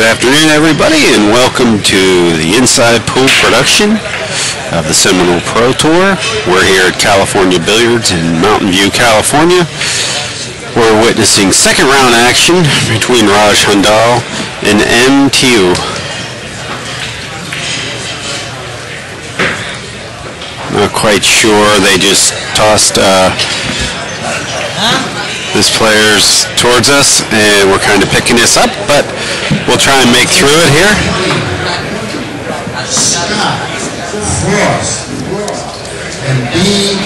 Good afternoon, everybody, and welcome to the Inside Pool production of the Seminole Pro Tour. We're here at California Billiards in Mountain View, California. We're witnessing second round action between Raj Hundal and MTU. Not quite sure. They just tossed this player's towards us, and we're kind of picking this up, but we'll try and make through it here. And B.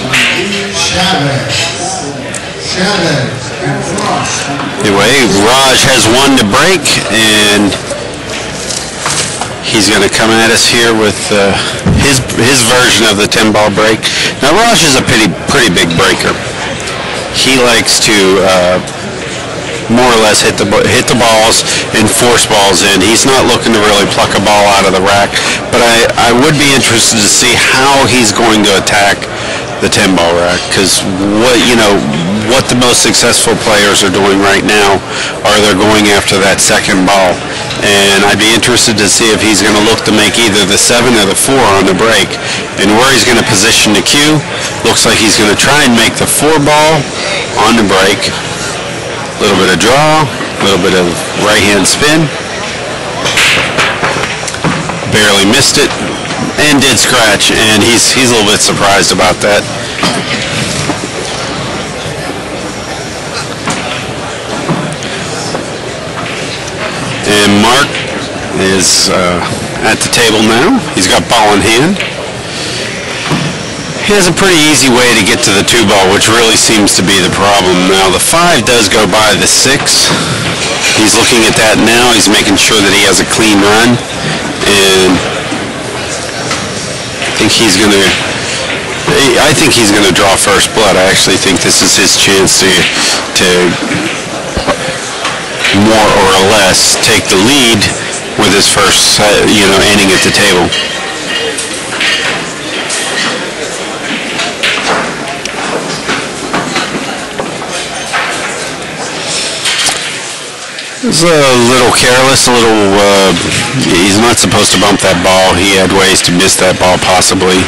Chavez. Anyway, Raj has won the break, and he's going to come at us here with his version of the 10-ball break. Now, Raj is a pretty big breaker. He likes to more or less hit the balls and force balls in. He's not looking to really pluck a ball out of the rack, but I would be interested to see how he's going to attack the 10-ball rack, because what the most successful players are doing right now are they're going after that second ball, and I'd be interested to see if he's going to look to make either the 7 or the 4 on the break, and where he's going to position the cue. Looks like he's going to try and make the 4 ball on the break. A little bit of draw, a little bit of right hand spin. Barely missed it, and did scratch, and he's a little bit surprised about that. And Mark is at the table now. He's got ball in hand. He has a pretty easy way to get to the 2-ball, which really seems to be the problem. Now, the 5 does go by the 6. He's looking at that now. He's making sure that he has a clean run. And I think he's going to draw first blood. I actually think this is his chance to more or less take the lead with his first, inning at the table. He's a little careless, he's not supposed to bump that ball. He had ways to miss that ball possibly.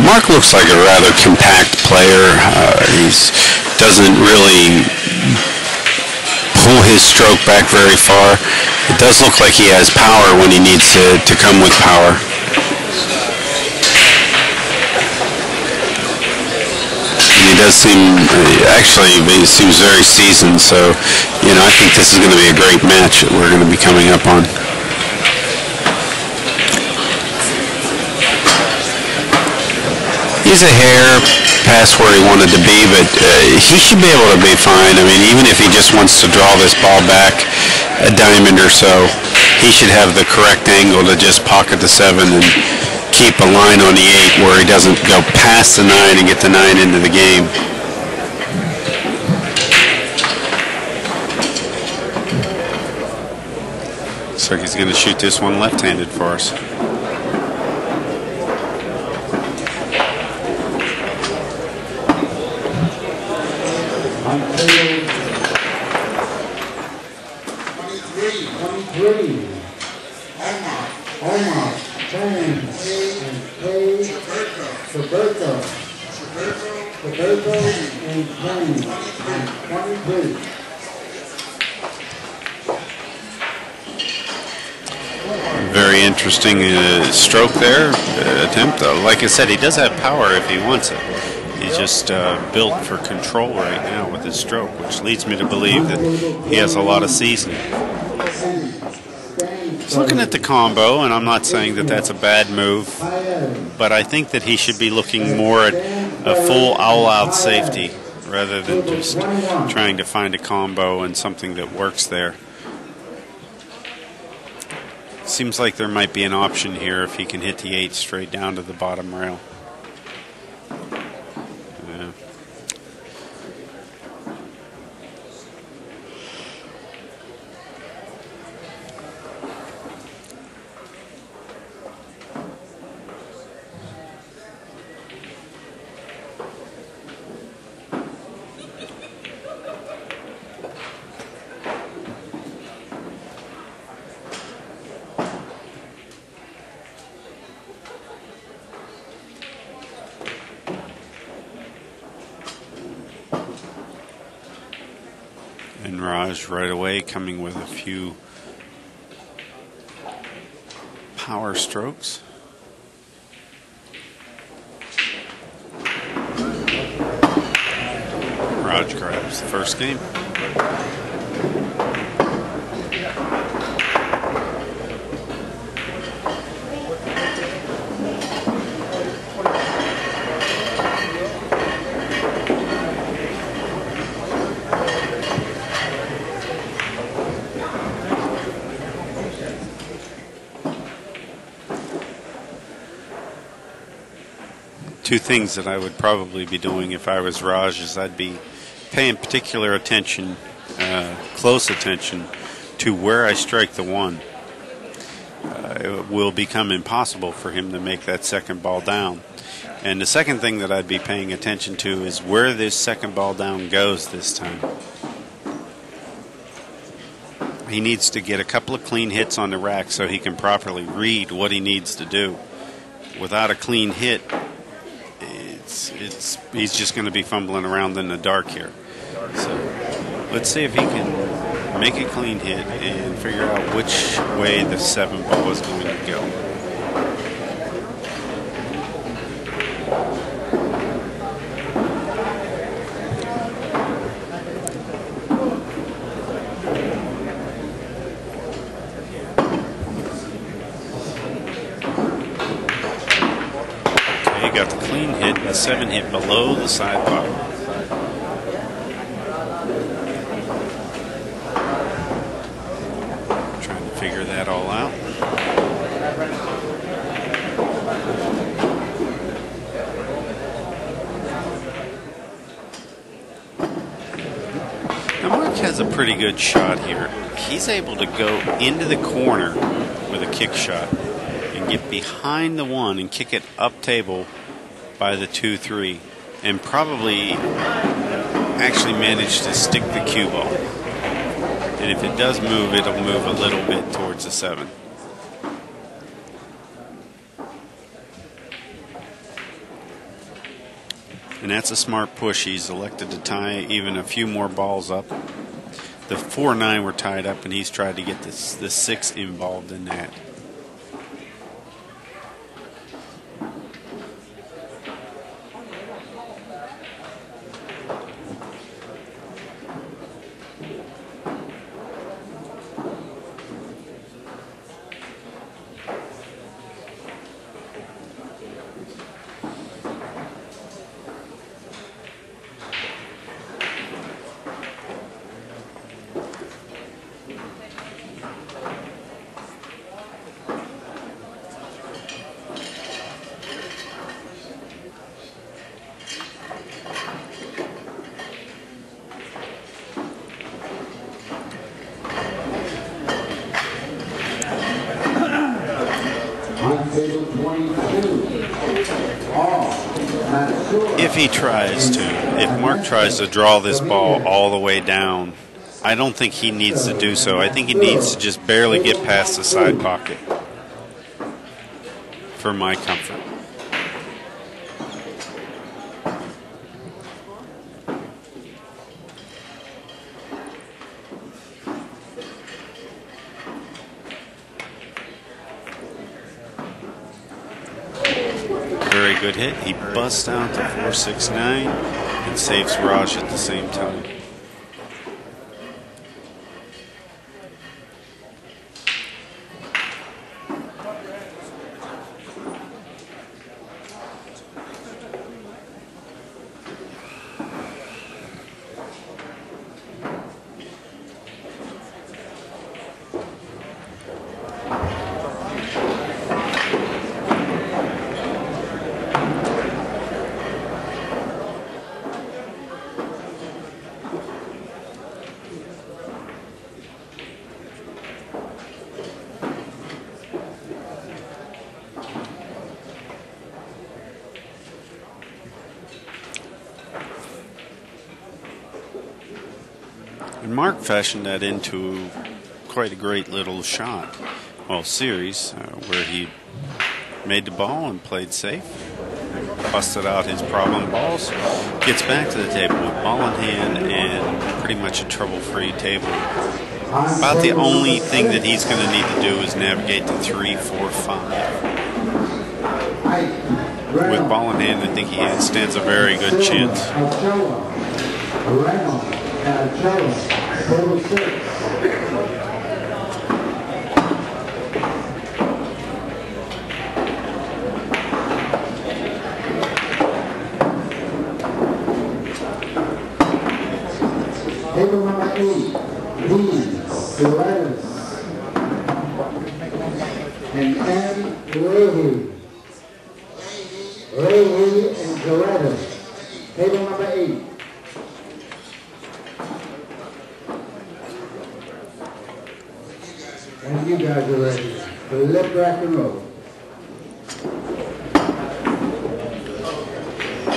Mark looks like a rather compact player. He doesn't really pull his stroke back very far. It does look like he has power when he needs to come with power. And he does seem, he seems very seasoned, so, I think this is going to be a great match that we're going to be coming up on. He's a hair past where he wanted to be, but he should be able to be fine. I mean, even if he just wants to draw this ball back a diamond or so, he should have the correct angle to just pocket the 7 and keep a line on the 8 where he doesn't go past the 9 and get the 9 into the game. Looks like he's going to shoot this one left-handed for us. Very interesting stroke there, attempt. Like I said, he does have power if he wants it. He's just built for control right now with his stroke, which leads me to believe that he has a lot of seasoning. Just looking at the combo, and I'm not saying that that's a bad move, but I think that he should be looking more at a full all-out safety rather than just trying to find a combo and something that works there. Seems like there might be an option here if he can hit the 8 straight down to the bottom rail. Yeah. And Raj right away coming with a few power strokes. Raj grabs the first game. Two things that I would probably be doing if I was Raj is I'd be paying particular attention, close attention, to where I strike the one. It will become impossible for him to make that second ball down. And the second thing that I'd be paying attention to is where this second ball down goes this time. He needs to get a couple of clean hits on the rack so he can properly read what he needs to do. Without a clean hit, he's just going to be fumbling around in the dark here. So let's see if he can make a clean hit and figure out which way the 7 ball is going to go. Got the clean hit and the 7 hit below the side pocket. Trying to figure that all out. Now Mark has a pretty good shot here. He's able to go into the corner with a kick shot and get behind the one and kick it up table by the 2-3, and probably actually manage to stick the cue ball. And if it does move, it'll move a little bit towards the 7. And that's a smart push. He's elected to tie even a few more balls up. The 4-9 were tied up, and he's tried to get the 6 involved in that. If he tries to, if Mark tries to draw this ball all the way down, I don't think he needs to do so. I think he needs to just barely get past the side pocket for my comfort. Very good hit. He busts out to 4-6-9 and saves Raj at the same time. And Mark fashioned that into quite a great little shot, well, series, where he made the ball and played safe. busted out his problem balls, gets back to the table with ball in hand and pretty much a trouble-free table. About the only thing that he's going to need to do is navigate to 3, 4, 5. With ball in hand, I think he stands a very good chance. Table number 8, Doratus and M. Leahy. Leahy and Doratus. Table number 8. And you guys are ready. The left, rack, and roll.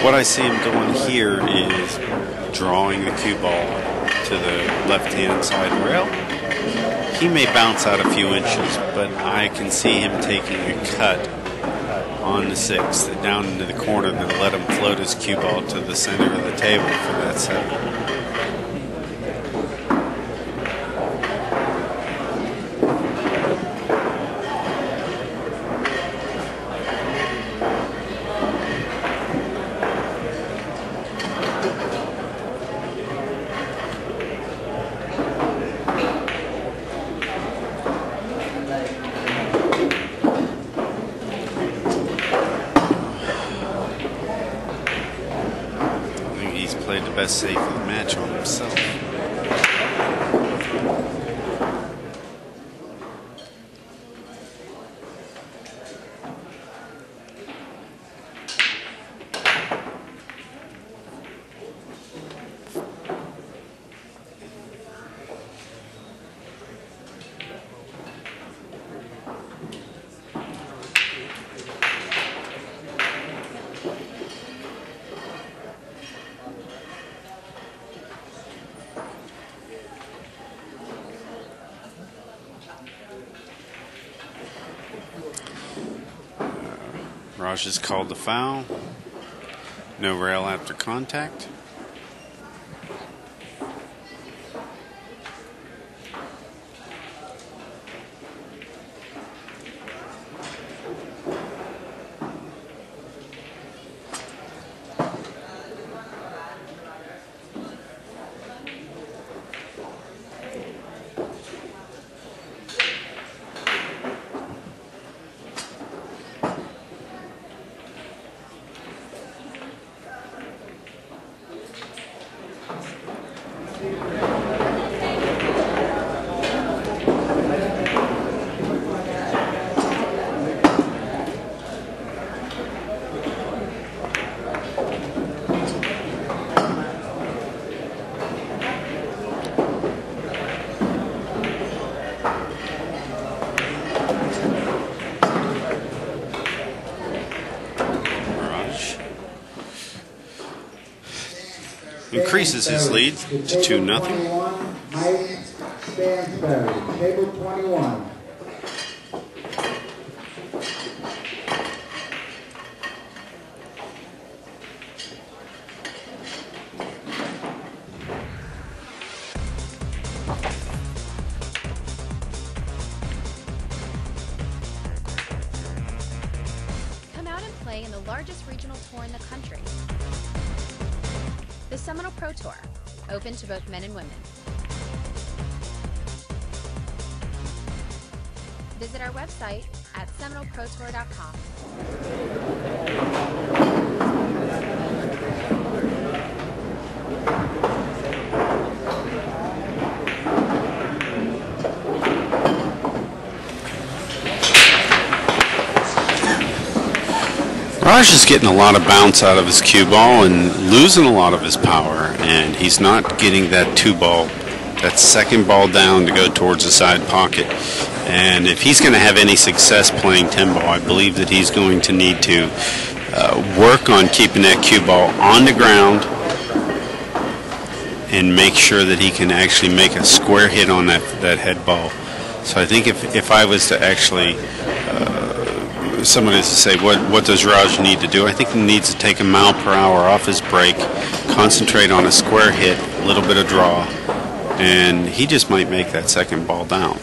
What I see him doing here is drawing the cue ball to the left-hand side rail. He may bounce out a few inches, but I can see him taking a cut on the 6th down into the corner and let him float his cue ball to the center of the table for that 7. Played the best safe of the match on himself. Raj has called the foul. No rail after contact. Increases his lead to 2-0. Mike Stansberry, table 21. Come out and play in the largest regional tour in the country. The Seminole Pro Tour, open to both men and women. Visit our website at seminoleprotour.com. Raj is getting a lot of bounce out of his cue ball and losing a lot of his power, and he's not getting that 2-ball, that second ball down to go towards the side pocket. And if he's going to have any success playing 10-ball, I believe that he's going to need to work on keeping that cue ball on the ground and make sure that he can actually make a square hit on that head ball. So I think if I was to actually someone is to say, what does Raj need to do? I think he needs to take a mile per hour off his break, concentrate on a square hit, a little bit of draw, and he just might make that second ball down.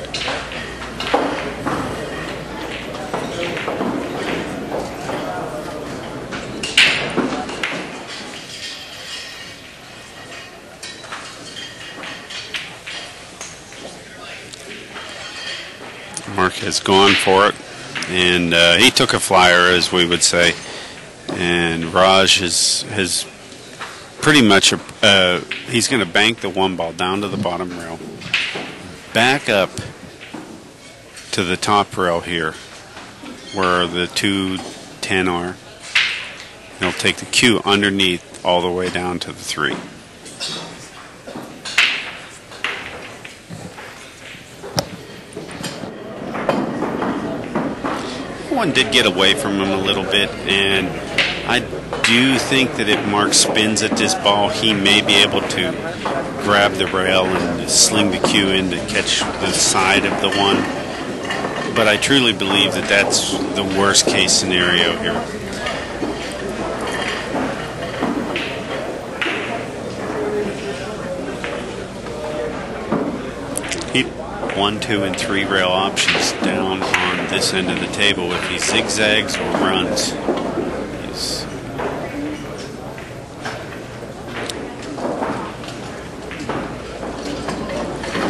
Mark has gone for it, and he took a flyer, as we would say, and Raj has pretty much he's going to bank the one ball down to the bottom rail, back up to the top rail here where the 2-10 are. He'll take the cue underneath all the way down to the 3. One did get away from him a little bit, and I do think that if Mark spins at this ball, he may be able to grab the rail and sling the cue in to catch the side of the one. But I truly believe that that's the worst case scenario here. He 1, 2, and 3 rail options down on this end of the table if he zigzags or runs.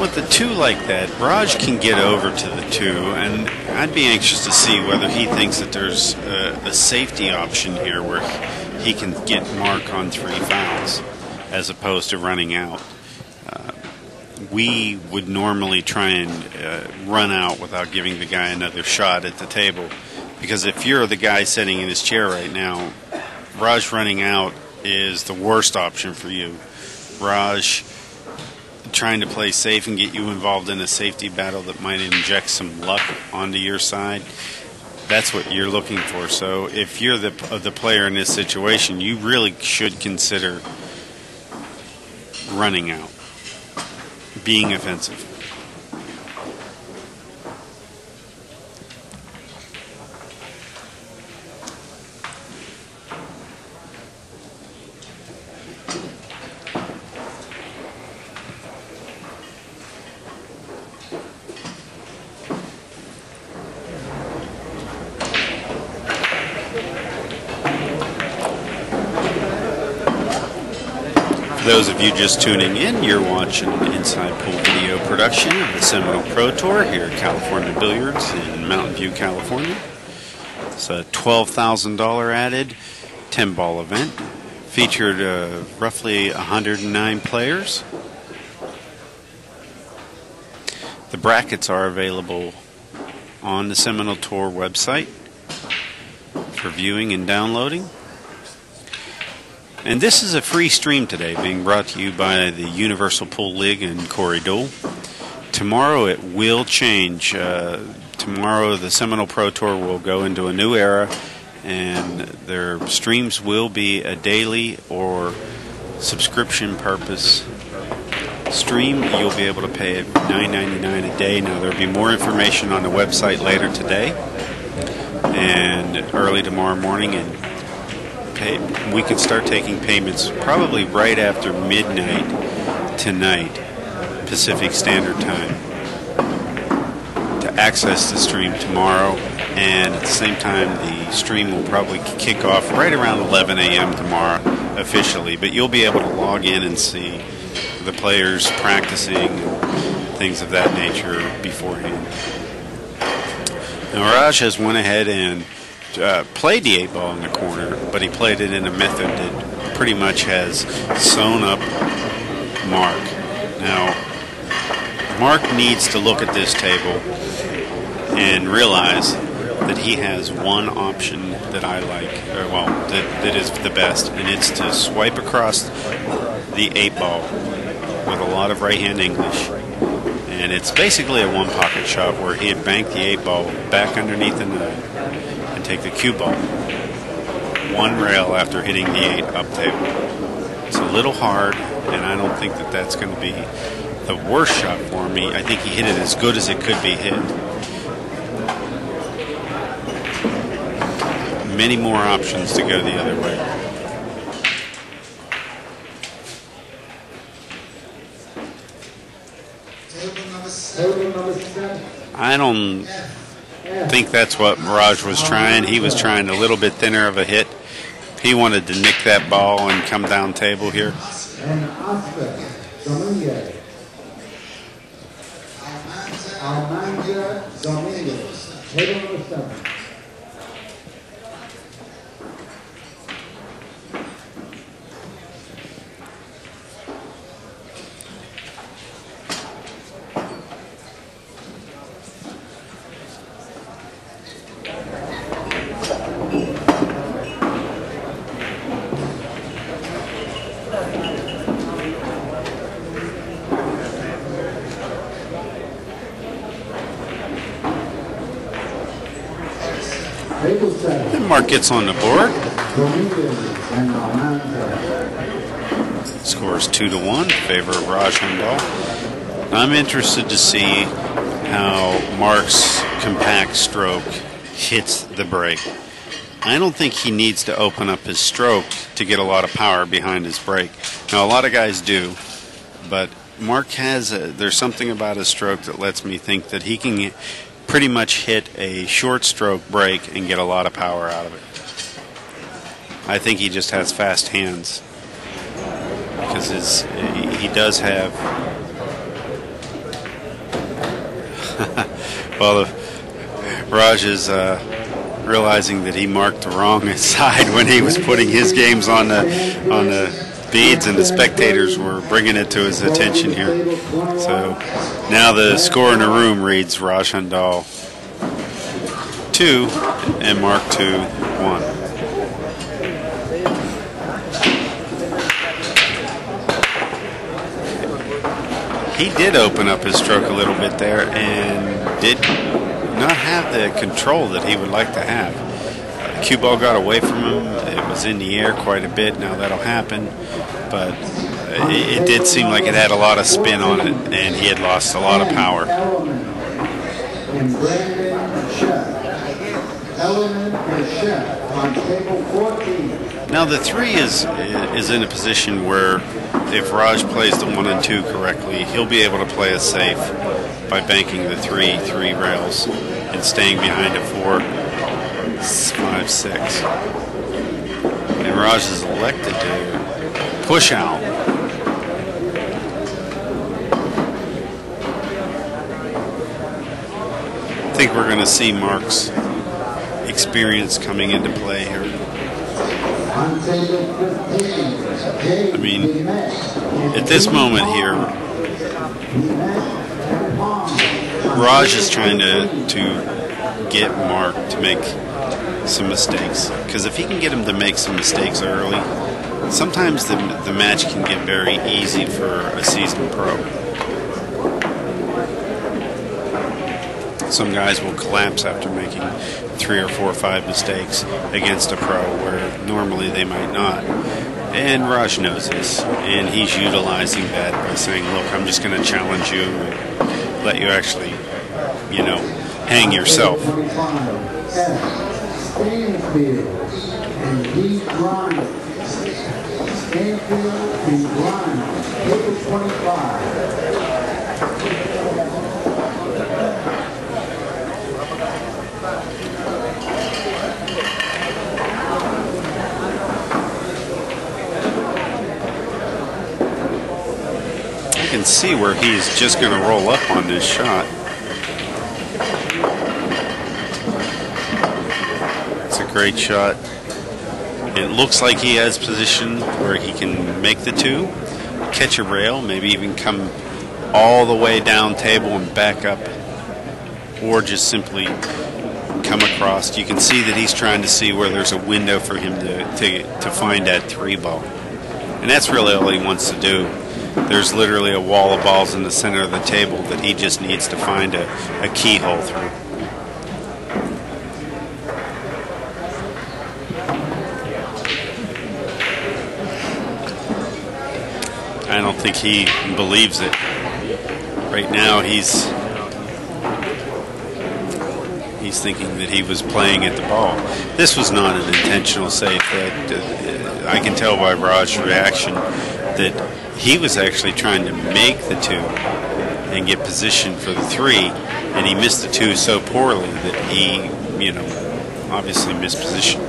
With the 2 like that, Raj can get over to the 2, and I'd be anxious to see whether he thinks that there's a safety option here where he can get Mark on 3 fouls as opposed to running out. We would normally try and run out without giving the guy another shot at the table, because if you're the guy sitting in his chair right now, Raj running out is the worst option for you. Raj trying to play safe and get you involved in a safety battle that might inject some luck onto your side, that's what you're looking for. So if you're the player in this situation, you really should consider running out, being offensive. For those of you just tuning in, you're watching an inside pool video production of the Seminole Pro Tour here at California Billiards in Mountain View, California. It's a $12,000 added 10-ball event. Featured roughly 109 players. The brackets are available on the Seminole Tour website for viewing and downloading. And this is a free stream today, being brought to you by the Universal Pool League and Corey Dole. Tomorrow it will change. Tomorrow the Seminole Pro Tour will go into a new era, and their streams will be a daily or subscription purpose stream. You'll be able to pay at $9.99 a day. Now there will be more information on the website later today and early tomorrow morning, and we could start taking payments probably right after midnight tonight, Pacific Standard Time, to access the stream tomorrow. And at the same time, the stream will probably kick off right around 11 a.m. tomorrow officially, but you'll be able to log in and see the players practicing and things of that nature beforehand. Now Raj has went ahead and played the 8-ball in the corner, but he played it in a method that pretty much has sewn up Mark. Now, Mark needs to look at this table and realize that he has one option that I like, that is the best, and it's to swipe across the 8-ball with a lot of right-hand English. And it's basically a one-pocket shot where he'd bank the 8-ball back underneath the 9 and take the cue ball one rail after hitting the 8 up table. It's a little hard, and I don't think that that's going to be the worst shot for me. I think he hit it as good as it could be hit. many more options to go the other way. I don't think that's what Raj was trying. He was trying a little bit thinner of a hit. He wanted to nick that ball and come down table here. Table number 7. And Mark gets on the board. Scores 2-1 in favor of Raj Hundal. I'm interested to see how Mark's compact stroke hits the break. I don't think he needs to open up his stroke to get a lot of power behind his break. Now, a lot of guys do, but Mark there's something about his stroke that lets me think that he can pretty much hit a short stroke break and get a lot of power out of it. I think he just has fast hands because he does have well, Raj is realizing that he marked the wrong side when he was putting his games on the beads, and the spectators were bringing it to his attention here. So now the score in the room reads Raj Hundal 2 and Mark 2-1. He did open up his stroke a little bit there and did not have the control that he would like to have. The cue ball got away from him. It was in the air quite a bit. Now that'll happen. But it did seem like it had a lot of spin on it, and he had lost a lot of power. Now the 3 is in a position where if Raj plays the 1 and 2 correctly, he'll be able to play it safe by banking the 3 rails and staying behind a 4, 5, 6. And Raj is elected to push out. I think we're going to see Mark's experience coming into play here. I mean, at this moment here, Raj is trying to get Mark to make some mistakes. Because if he can get him to make some mistakes early, sometimes the match can get very easy for a seasoned pro. Some guys will collapse after making 3 or 4 or 5 mistakes against a pro where normally they might not. And Raj knows this, and he's utilizing that by saying, look, I'm just going to challenge you and let you actually, hang yourself. Stanfield and D. Grimes. Stanfield and Grimes, table 25. You can see where he's just going to roll up on this shot. It's a great shot. It looks like he has position where he can make the 2, catch a rail, maybe even come all the way down table and back up, or just simply come across. You can see that he's trying to see where there's a window for him to find that 3 ball. And that's really all he wants to do. There's literally a wall of balls in the center of the table that he just needs to find a keyhole through. I don't think he believes it. Right now he's He's thinking that he was playing at the ball. This was not an intentional save. That I can tell by Raj's reaction that he was actually trying to make the 2 and get position for the 3, and he missed the 2 so poorly that he, obviously missed position.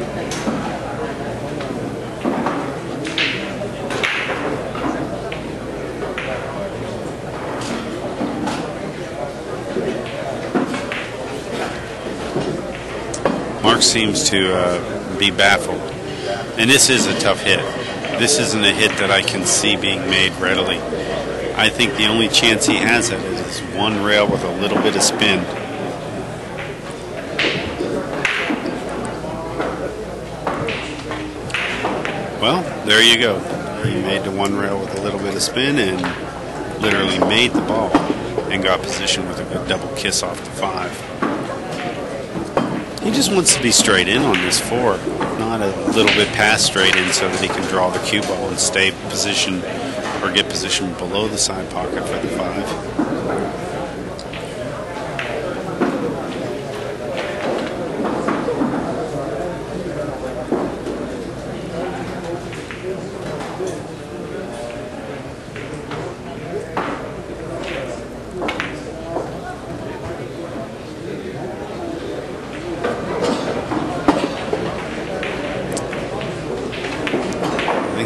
Mark seems to be baffled. And this is a tough hit. This isn't a hit that I can see being made readily. I think the only chance he has at it is one rail with a little bit of spin. Well, there you go. He made the one rail with a little bit of spin and literally made the ball and got position with a good double kiss off the 5. He just wants to be straight in on this 4, not a little bit past straight in so that he can draw the cue ball and stay position or get position below the side pocket for the 5.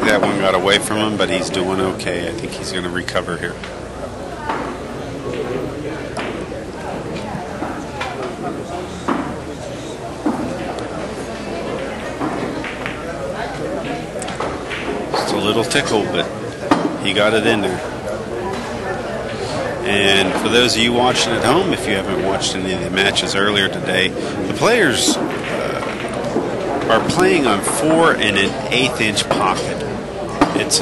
That one got away from him, but he's doing okay. I think he's going to recover here. Just a little tickle, but he got it in there. And for those of you watching at home, if you haven't watched any of the matches earlier today, the players are playing on 4 1/8 inch pocket. It's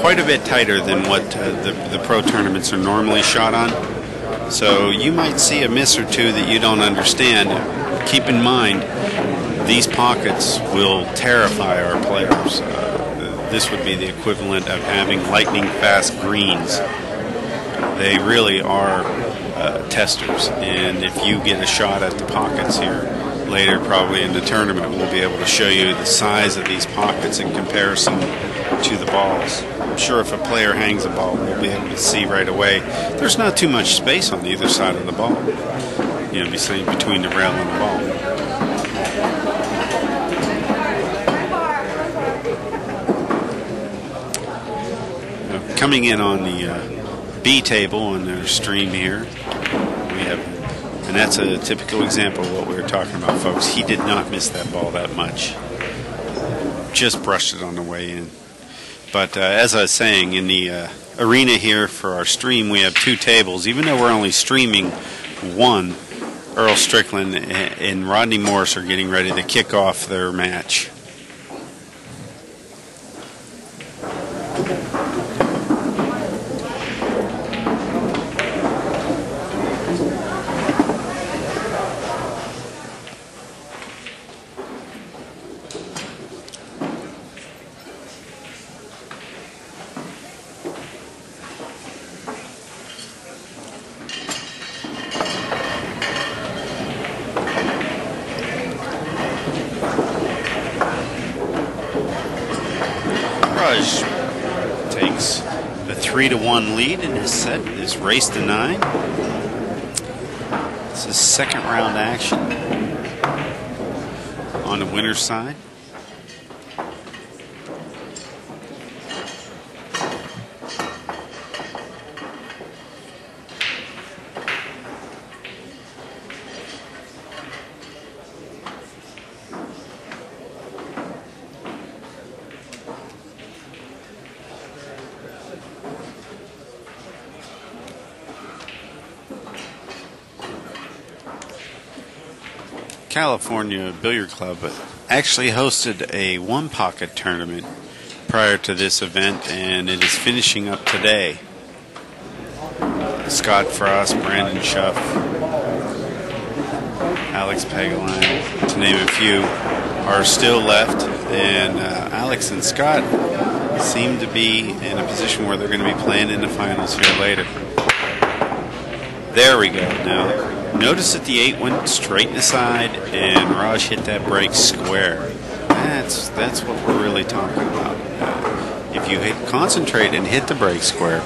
quite a bit tighter than what the pro tournaments are normally shot on. So you might see a miss or 2 that you don't understand. Keep in mind, these pockets will terrify our players. This would be the equivalent of having lightning fast greens. They really are testers, and if you get a shot at the pockets here later, probably in the tournament, we'll be able to show you the size of these pockets in comparison to the balls. I'm sure if a player hangs a ball, we'll be able to see right away there's not too much space on either side of the ball, between the rail and the ball. Coming in on the B table on their stream here, we have, and that's a typical example of what we were talking about, folks. He did not miss that ball that much. Just brushed it on the way in. But as I was saying, in the arena here for our stream, we have 2 tables. Even though we're only streaming 1, Earl Strickland and Rodney Morris are getting ready to kick off their match. Raj takes a 3-1 lead in his set, his race to 9. This is second round action on the winner's side. California Billiard Club actually hosted a one-pocket tournament prior to this event, and it is finishing up today. Scott Frost, Brandon Schuff, Alex Pagline, to name a few, are still left, and Alex and Scott seem to be in a position where they're going to be playing in the finals here later. There we go. Now Notice that the 8 went straight inside and Raj hit that break square. That's what we're really talking about. If you concentrate and hit the break square,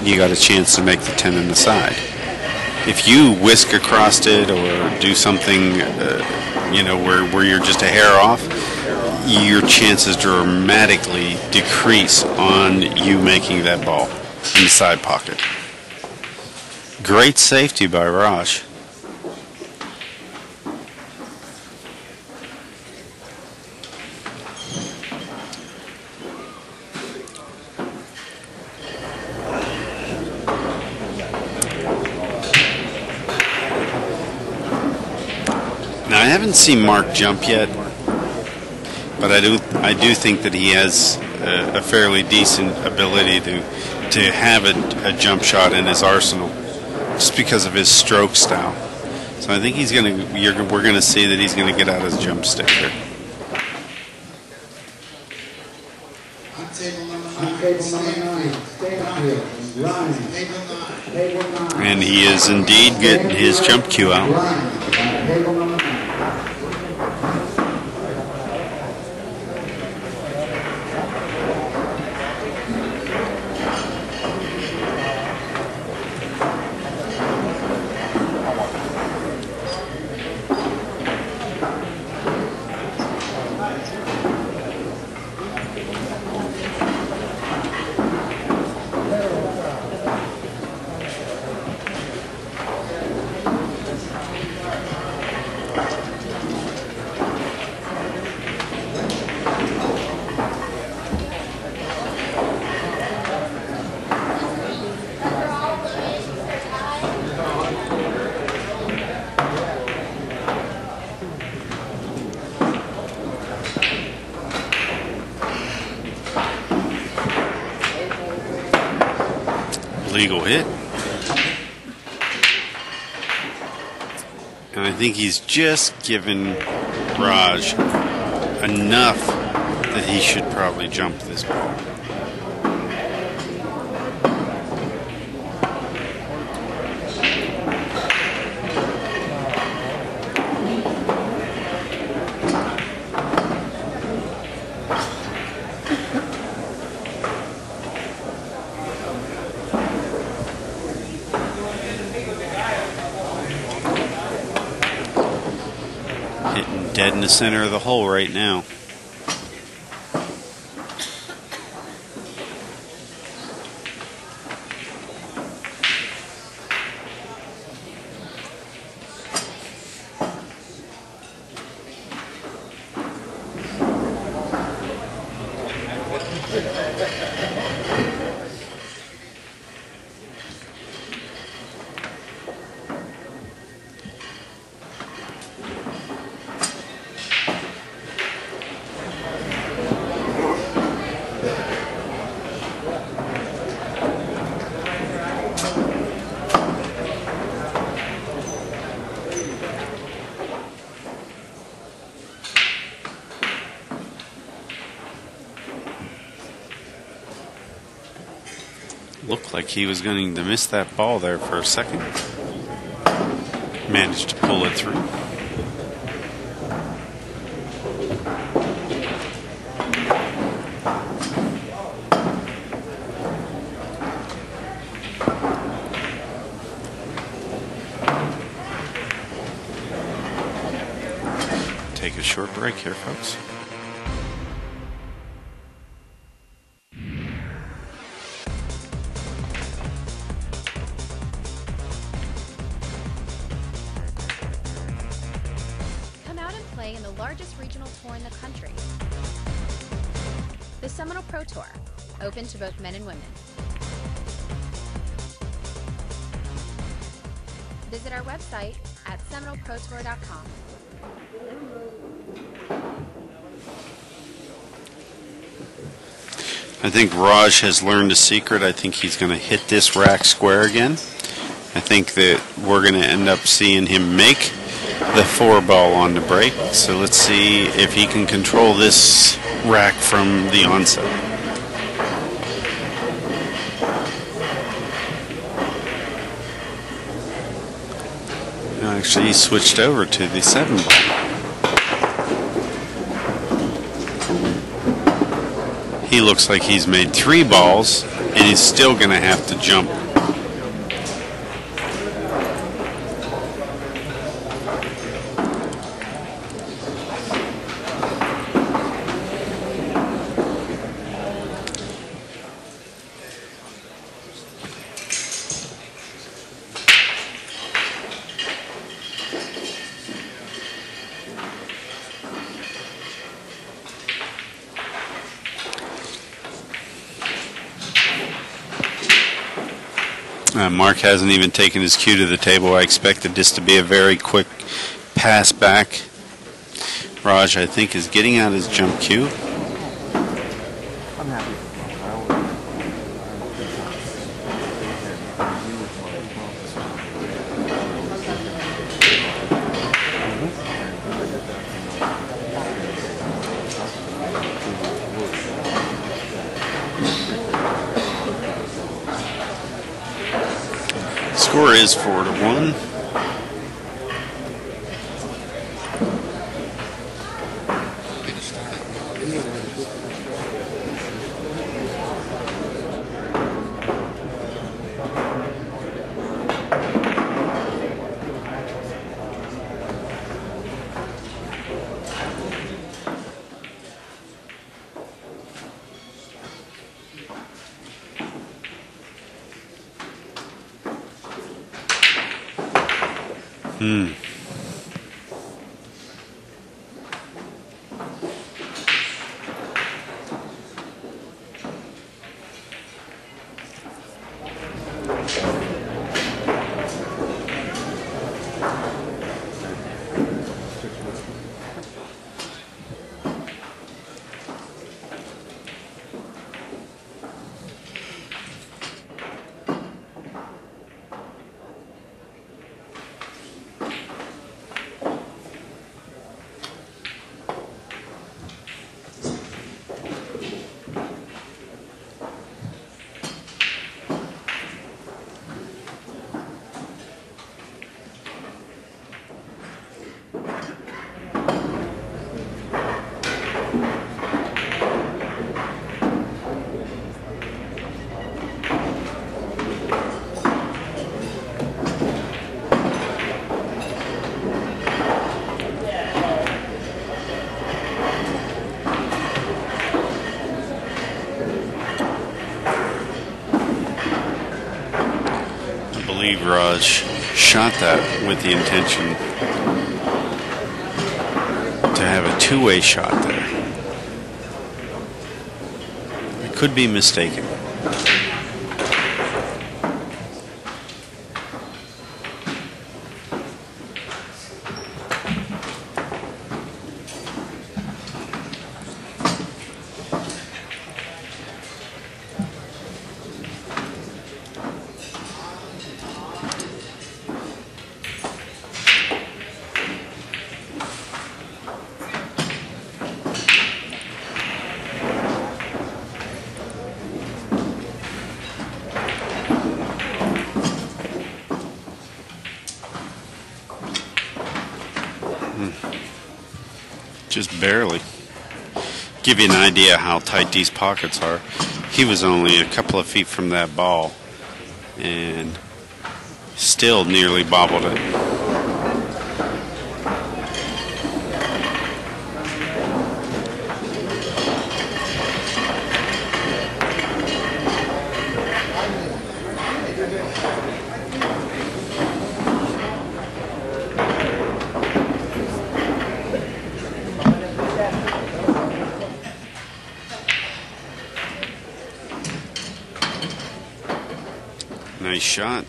you got a chance to make the 10 in the side. If you whisk across it or do something, where you're just a hair off, your chances dramatically decrease on you making that ball in the side pocket. Great safety by Raj. Now, I haven't seen Mark jump yet, but I do think that he has a fairly decent ability to have a jump shot in his arsenal, just because of his stroke style. So I think we're gonna see that he's gonna get out his jump stick here. On table number 9, Stanfield, Ryan. Table 9. And he is indeed getting his jump cue out. Table number 9. Legal hit. And I think he's just given Raj enough that he should probably jump this ball. Dead in the center of the hole right now. Looked like he was going to miss that ball there for a second. Managed to pull it through. Take a short break here, folks. In the largest regional tour in the country, the Seminole Pro Tour, open to both men and women. Visit our website at seminoleprotour.com. I think Raj has learned a secret. I think he's going to hit this rack square again. I think that we're going to end up seeing him make the 4 ball on the break. So let's see if he can control this rack from the onset. Actually, he switched over to the 7 ball. He looks like he's made 3 balls, and he's still going to have to jump. Mark hasn't even taken his cue to the table. I expected this to be a very quick pass back. Raj, I think, is getting out his jump cue. I'm happy. Score is 4-1. Raj shot that with the intention to have a two-way shot there. I could be mistaken. Just barely. Give you an idea how tight these pockets are. He was only a couple of feet from that ball and still nearly bobbled it. Nice shot.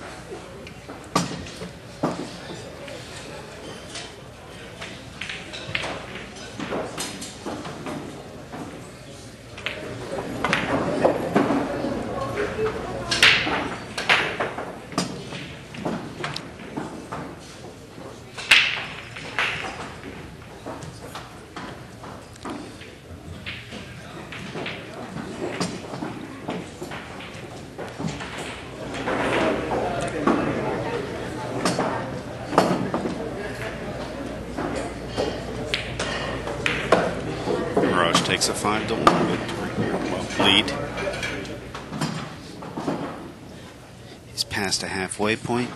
takes a 5-1 victory. Well, lead. He's past a halfway point.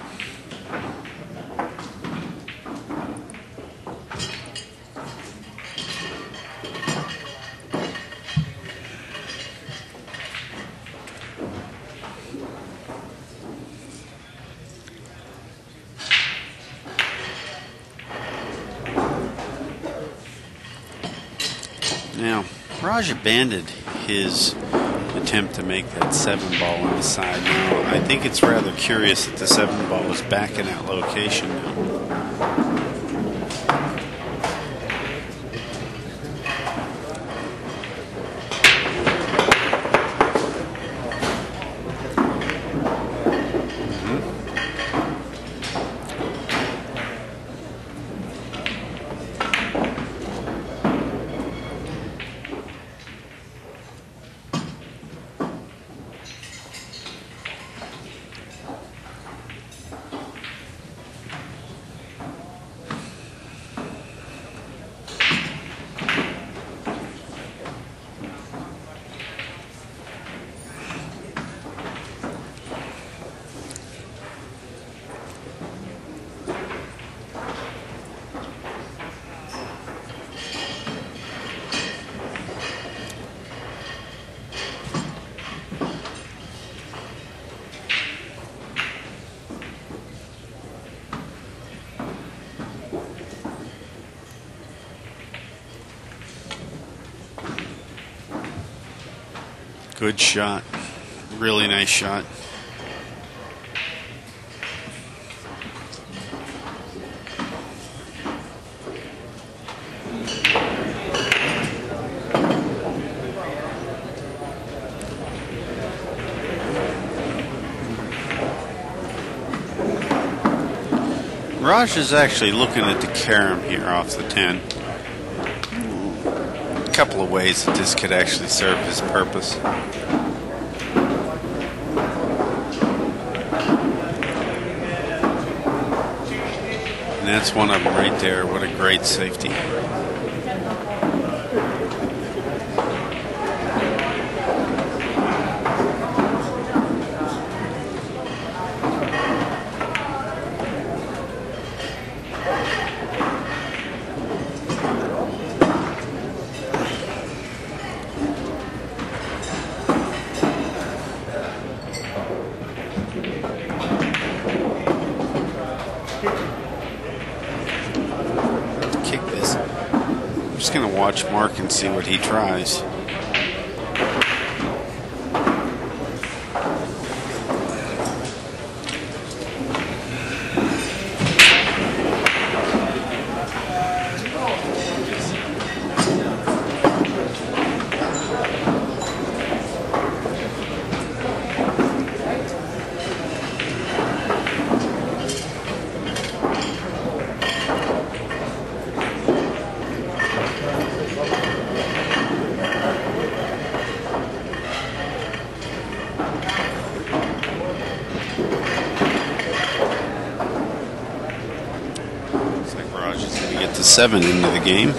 Now, Raj abandoned his attempt to make that 7-ball on the side. Now, I think it's rather curious that the 7-ball is back in that location now. Good shot. Really nice shot. Raj is actually looking at the carom here off the 10. A couple of ways that this could actually serve his purpose. And that's one of them right there. What a great safety. Going to watch Mark and see what he tries. Get the 7 into the game.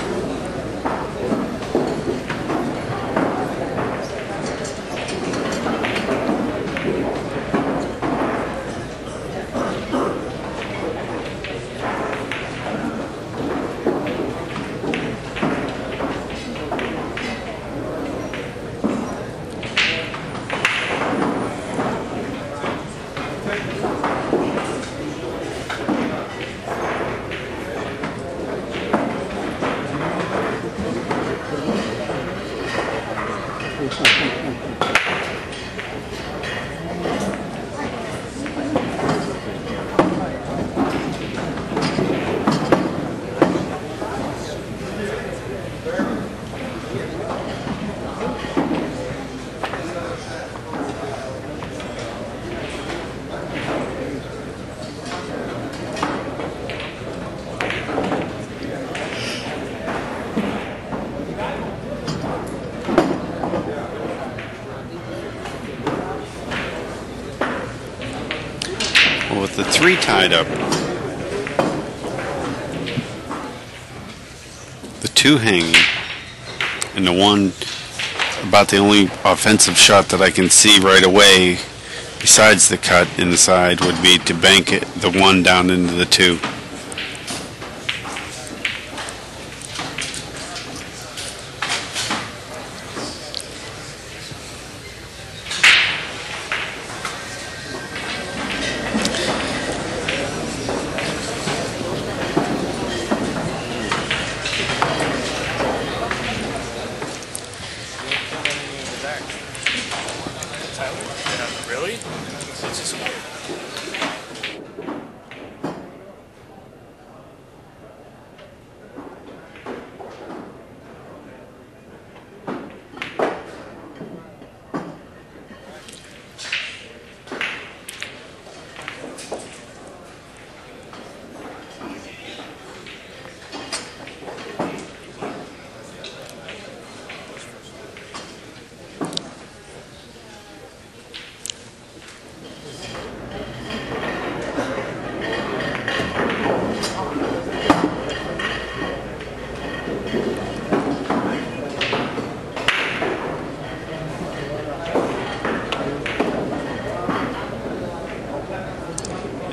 With the 3 tied up, the 2 hanging, And about the only offensive shot that I can see right away, besides the cut inside, would be to bank it, the 1 down into the 2. Really?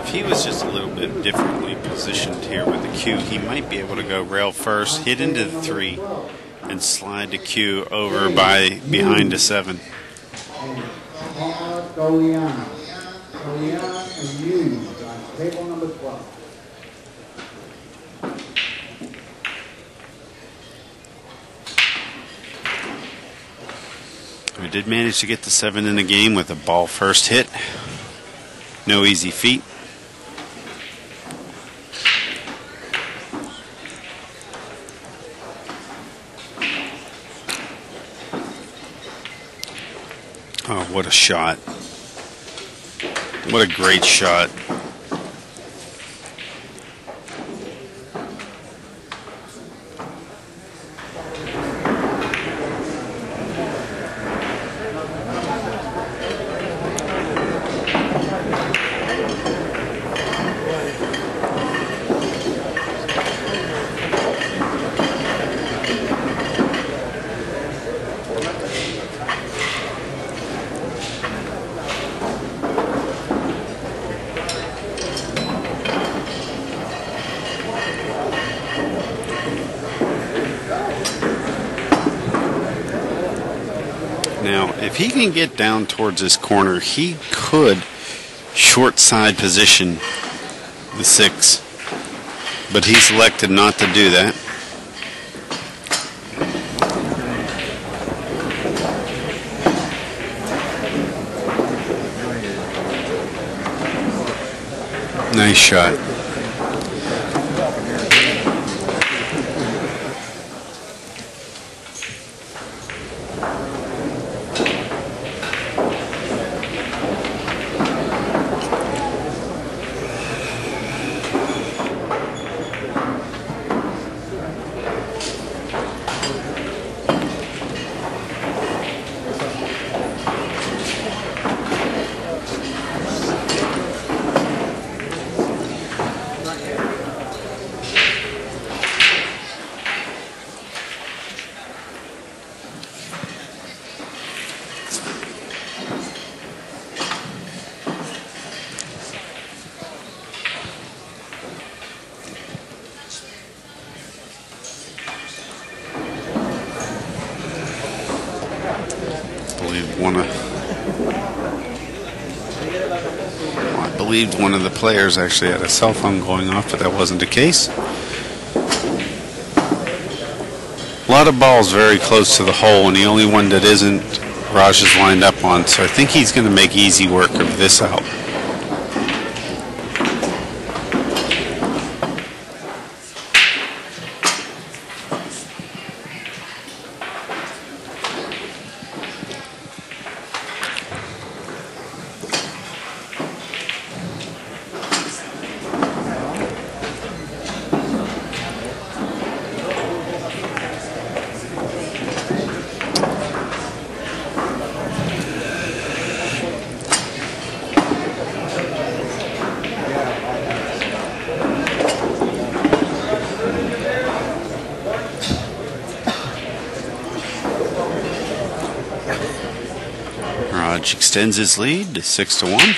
If he was just a little bit differently positioned here with the cue, he might be able to go rail first, hit into the 3, and slide the cue over behind the 7. Table number 12. We did manage to get the 7 in the game with a ball first hit. No easy feat. Oh, what a shot. What a great shot. Now, if he can get down towards this corner, he could short side position the 6. But he's elected not to do that. Nice shot. I believed one of the players actually had a cell phone going off, but that wasn't the case. A lot of balls very close to the hole, and the only one that isn't, Raj is lined up on, so I think he's going to make easy work of this out. extends his lead to 6-1.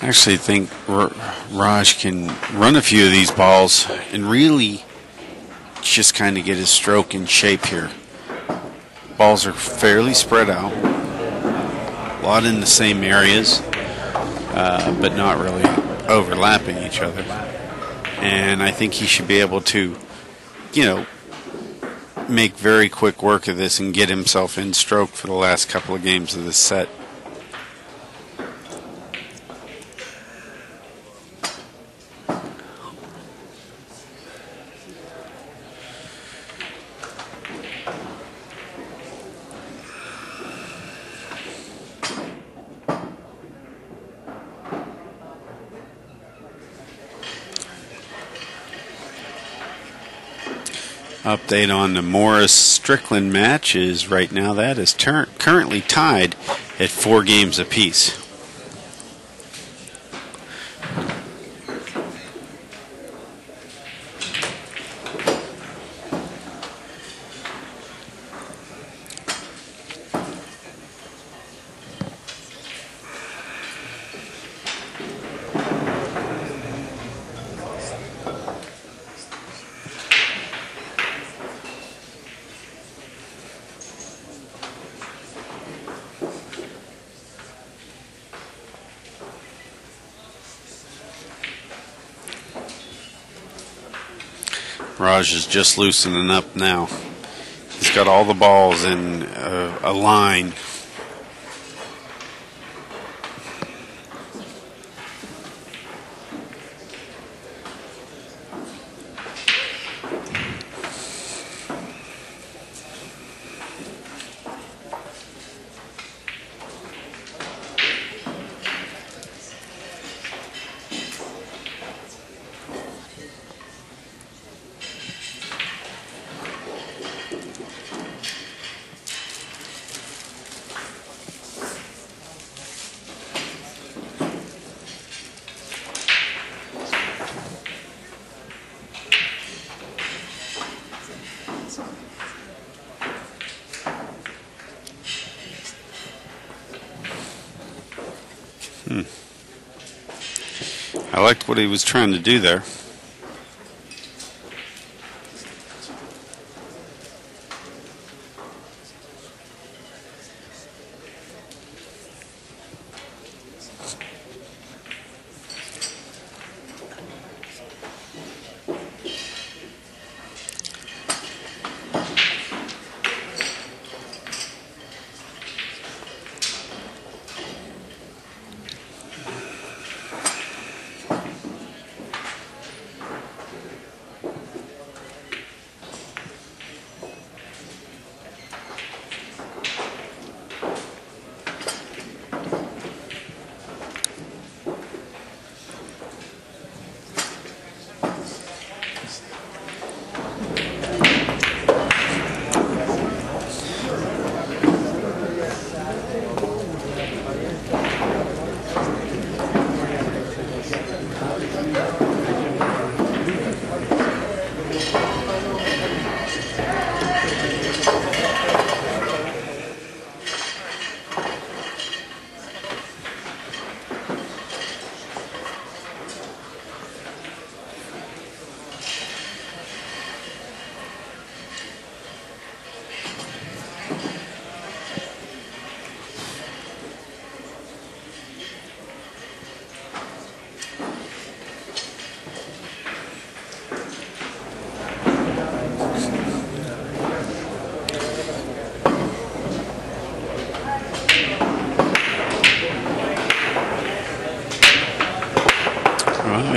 I actually think Raj can run a few of these balls and really just kind of get his stroke in shape here. Balls are fairly spread out, a lot in the same areas, but not really overlapping each other. And I think he should be able to, make very quick work of this and get himself in stroke for the last couple of games of this set. Update on the Morris-Strickland match is right now that is currently tied at 4 games apiece. Raj is just loosening up now. He's got all the balls in a line. I liked what he was trying to do there.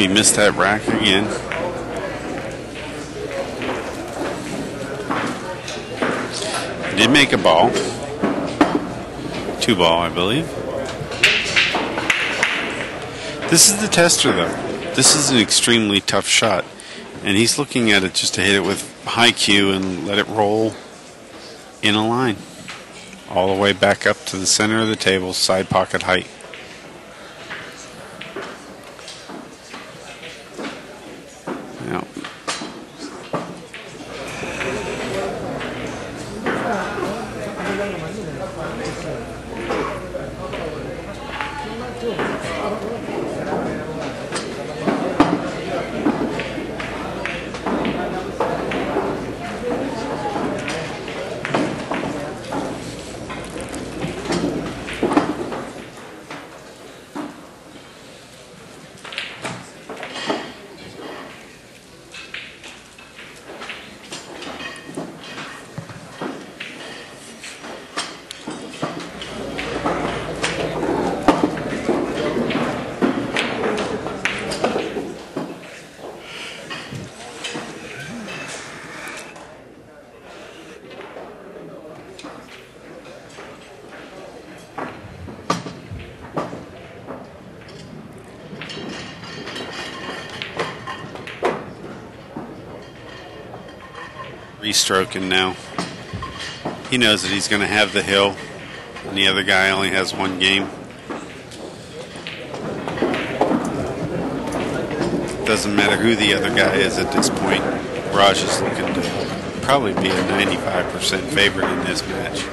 he missed that rack again. He did make a ball. 2 ball, I believe. This is the tester, though. This is an extremely tough shot. And he's looking at it just to hit it with high Q and let it roll in a line. All the way back up to the center of the table, side pocket height. Now, restroking now. He knows that he's going to have the hill, and the other guy only has 1 game. Doesn't matter who the other guy is at this point. Raj is looking to probably be a 95% favorite in this match.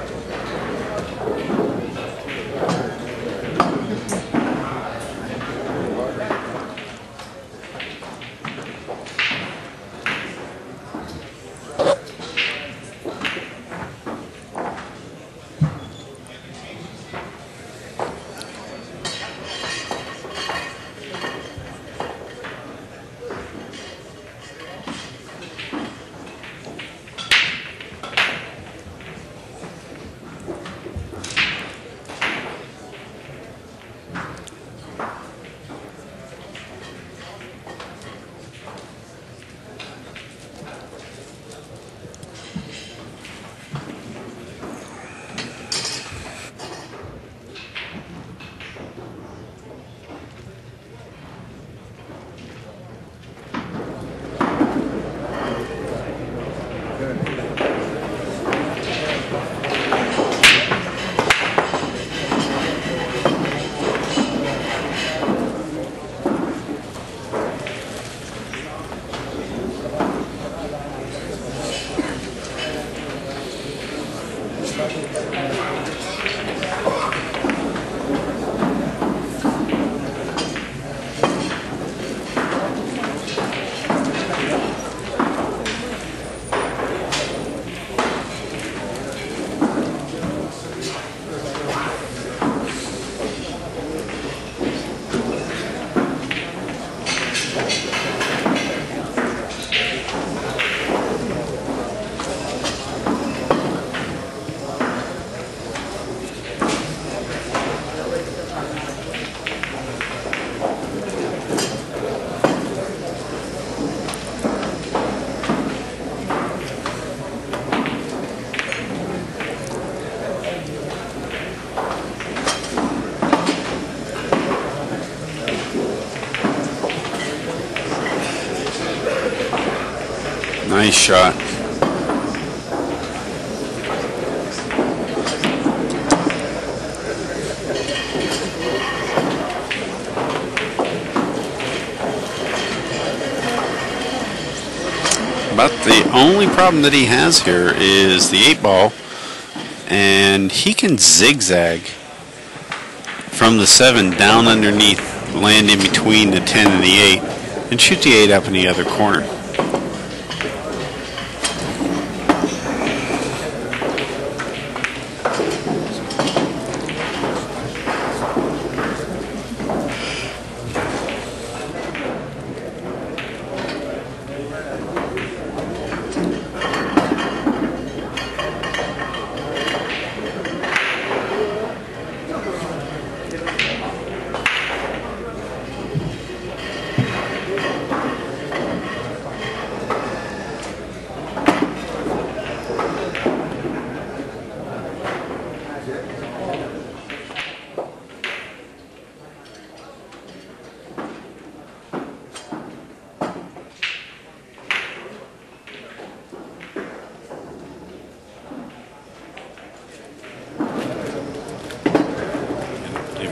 Nice shot. But the only problem that he has here is the 8 ball, and he can zigzag from the 7 down underneath, land in between the 10 and the 8, and shoot the 8 up in the other corner.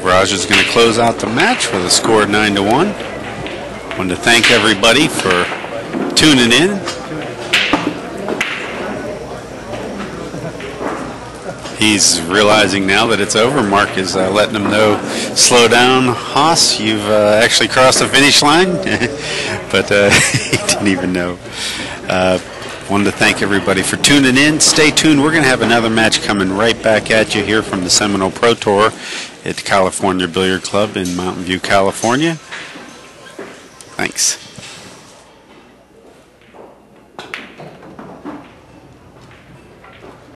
Raj is going to close out the match with a score of 9-1. Want to thank everybody for tuning in. He's realizing now that it's over. Mark is letting him know, slow down, Haas, you've actually crossed the finish line. But he didn't even know. Wanted to thank everybody for tuning in. Stay tuned. We're going to have another match coming right back at you here from the Seminole Pro Tour at the California Billiard Club in Mountain View, California.